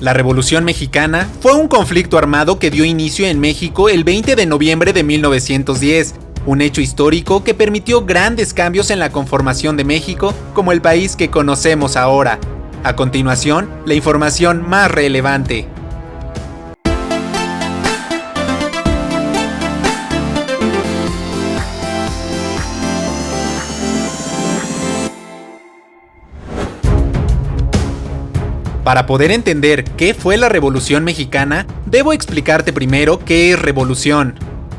La Revolución Mexicana fue un conflicto armado que dio inicio en México el 20 de noviembre de 1910, un hecho histórico que permitió grandes cambios en la conformación de México como el país que conocemos ahora. A continuación, la información más relevante. Para poder entender qué fue la Revolución Mexicana, debo explicarte primero qué es revolución.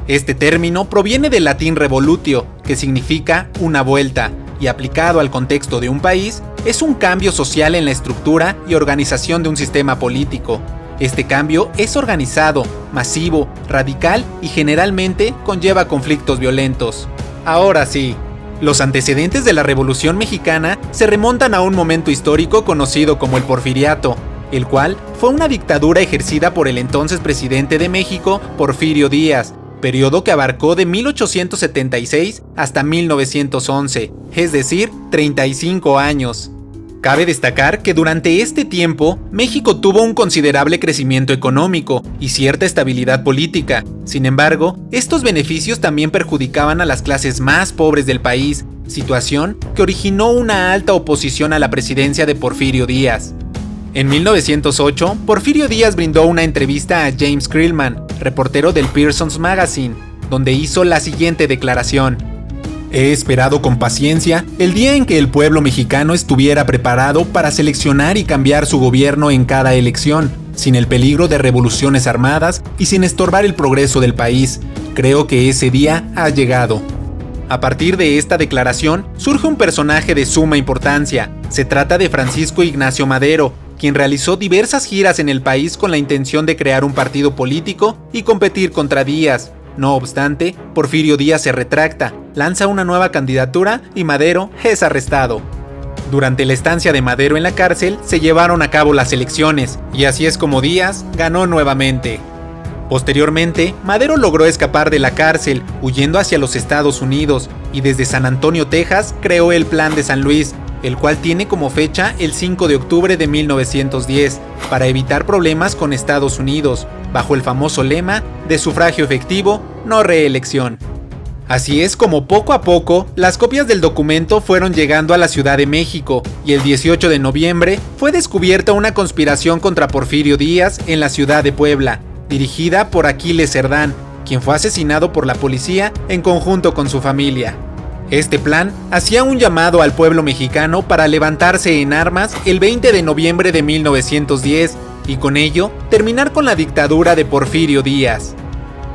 Este término proviene del latín revolutio, que significa una vuelta, y aplicado al contexto de un país, es un cambio social en la estructura y organización de un sistema político. Este cambio es organizado, masivo, radical y generalmente conlleva conflictos violentos. Ahora sí, los antecedentes de la Revolución Mexicana se remontan a un momento histórico conocido como el Porfiriato, el cual fue una dictadura ejercida por el entonces presidente de México, Porfirio Díaz, periodo que abarcó de 1876 hasta 1911, es decir, 35 años. Cabe destacar que durante este tiempo, México tuvo un considerable crecimiento económico y cierta estabilidad política. Sin embargo, estos beneficios también perjudicaban a las clases más pobres del país, situación que originó una alta oposición a la presidencia de Porfirio Díaz. En 1908, Porfirio Díaz brindó una entrevista a James Creelman, reportero del Pearson's Magazine, donde hizo la siguiente declaración: "He esperado con paciencia el día en que el pueblo mexicano estuviera preparado para seleccionar y cambiar su gobierno en cada elección, sin el peligro de revoluciones armadas y sin estorbar el progreso del país. Creo que ese día ha llegado". A partir de esta declaración, surge un personaje de suma importancia. Se trata de Francisco Ignacio Madero, quien realizó diversas giras en el país con la intención de crear un partido político y competir contra Díaz. No obstante, Porfirio Díaz se retracta, lanza una nueva candidatura y Madero es arrestado. Durante la estancia de Madero en la cárcel, se llevaron a cabo las elecciones, y así es como Díaz ganó nuevamente. Posteriormente, Madero logró escapar de la cárcel, huyendo hacia los Estados Unidos, y desde San Antonio, Texas, creó el Plan de San Luis, el cual tiene como fecha el 5 de octubre de 1910, para evitar problemas con Estados Unidos, bajo el famoso lema de sufragio efectivo, no reelección. Así es como poco a poco las copias del documento fueron llegando a la Ciudad de México, y el 18 de noviembre fue descubierta una conspiración contra Porfirio Díaz en la ciudad de Puebla, dirigida por Aquiles Cerdán, quien fue asesinado por la policía en conjunto con su familia. Este plan hacía un llamado al pueblo mexicano para levantarse en armas el 20 de noviembre de 1910 y con ello terminar con la dictadura de Porfirio Díaz.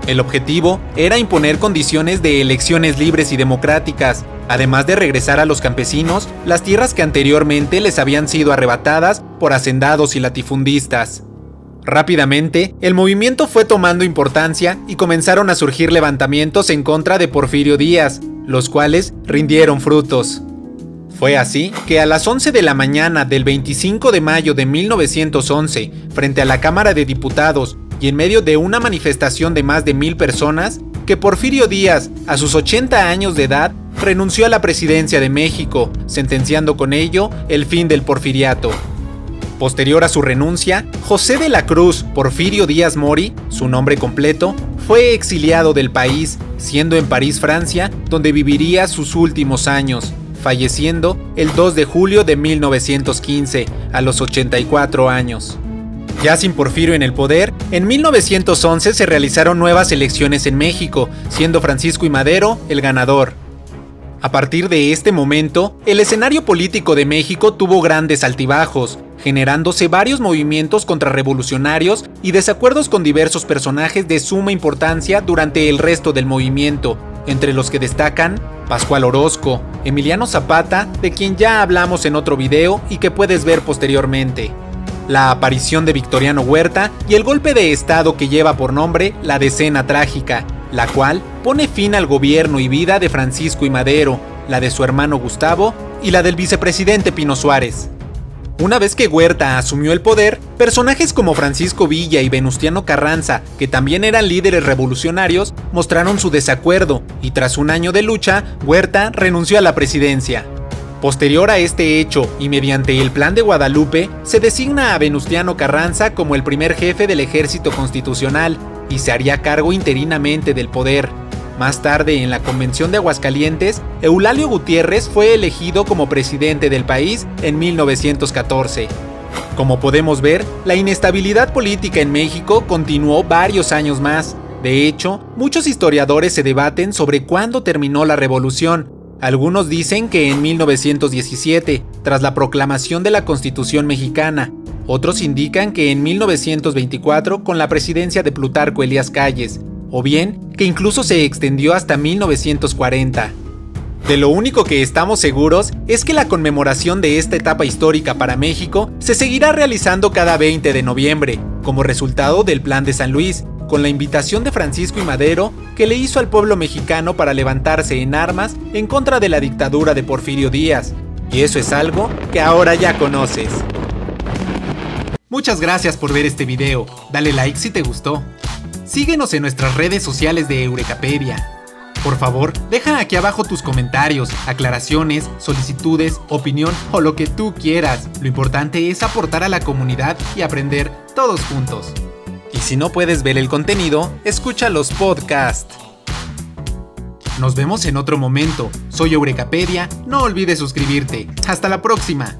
El objetivo era imponer condiciones de elecciones libres y democráticas, además de regresar a los campesinos las tierras que anteriormente les habían sido arrebatadas por hacendados y latifundistas. Rápidamente, el movimiento fue tomando importancia y comenzaron a surgir levantamientos en contra de Porfirio Díaz, los cuales rindieron frutos. Fue así que a las 11 de la mañana del 25 de mayo de 1911, frente a la Cámara de Diputados y en medio de una manifestación de más de 1000 personas, que Porfirio Díaz, a sus 80 años de edad, renunció a la presidencia de México, sentenciando con ello el fin del porfiriato. Posterior a su renuncia, José de la Cruz Porfirio Díaz Mori, su nombre completo, fue exiliado del país, siendo en París, Francia, donde viviría sus últimos años, falleciendo el 2 de julio de 1915, a los 84 años. Ya sin Porfirio en el poder, en 1911 se realizaron nuevas elecciones en México, siendo Francisco I. Madero el ganador. A partir de este momento, el escenario político de México tuvo grandes altibajos, generándose varios movimientos contrarrevolucionarios y desacuerdos con diversos personajes de suma importancia durante el resto del movimiento, entre los que destacan Pascual Orozco, Emiliano Zapata, de quien ya hablamos en otro video y que puedes ver posteriormente, la aparición de Victoriano Huerta y el golpe de estado que lleva por nombre la Decena Trágica, la cual pone fin al gobierno y vida de Francisco I. Madero, la de su hermano Gustavo y la del vicepresidente Pino Suárez. Una vez que Huerta asumió el poder, personajes como Francisco Villa y Venustiano Carranza, que también eran líderes revolucionarios, mostraron su desacuerdo y tras un año de lucha, Huerta renunció a la presidencia. Posterior a este hecho y mediante el Plan de Guadalupe, se designa a Venustiano Carranza como el primer jefe del ejército constitucional y se haría cargo interinamente del poder. Más tarde, en la Convención de Aguascalientes, Eulalio Gutiérrez fue elegido como presidente del país en 1914. Como podemos ver, la inestabilidad política en México continuó varios años más. De hecho, muchos historiadores se debaten sobre cuándo terminó la revolución. Algunos dicen que en 1917, tras la proclamación de la Constitución mexicana. Otros indican que en 1924 con la presidencia de Plutarco Elías Calles, o bien que incluso se extendió hasta 1940. De lo único que estamos seguros es que la conmemoración de esta etapa histórica para México se seguirá realizando cada 20 de noviembre, como resultado del Plan de San Luis, con la invitación de Francisco I. Madero que le hizo al pueblo mexicano para levantarse en armas en contra de la dictadura de Porfirio Díaz. Y eso es algo que ahora ya conoces. Muchas gracias por ver este video, dale like si te gustó. Síguenos en nuestras redes sociales de Eurekapedia. Por favor, deja aquí abajo tus comentarios, aclaraciones, solicitudes, opinión o lo que tú quieras. Lo importante es aportar a la comunidad y aprender todos juntos. Y si no puedes ver el contenido, escucha los podcasts. Nos vemos en otro momento. Soy Eurekapedia, no olvides suscribirte. Hasta la próxima.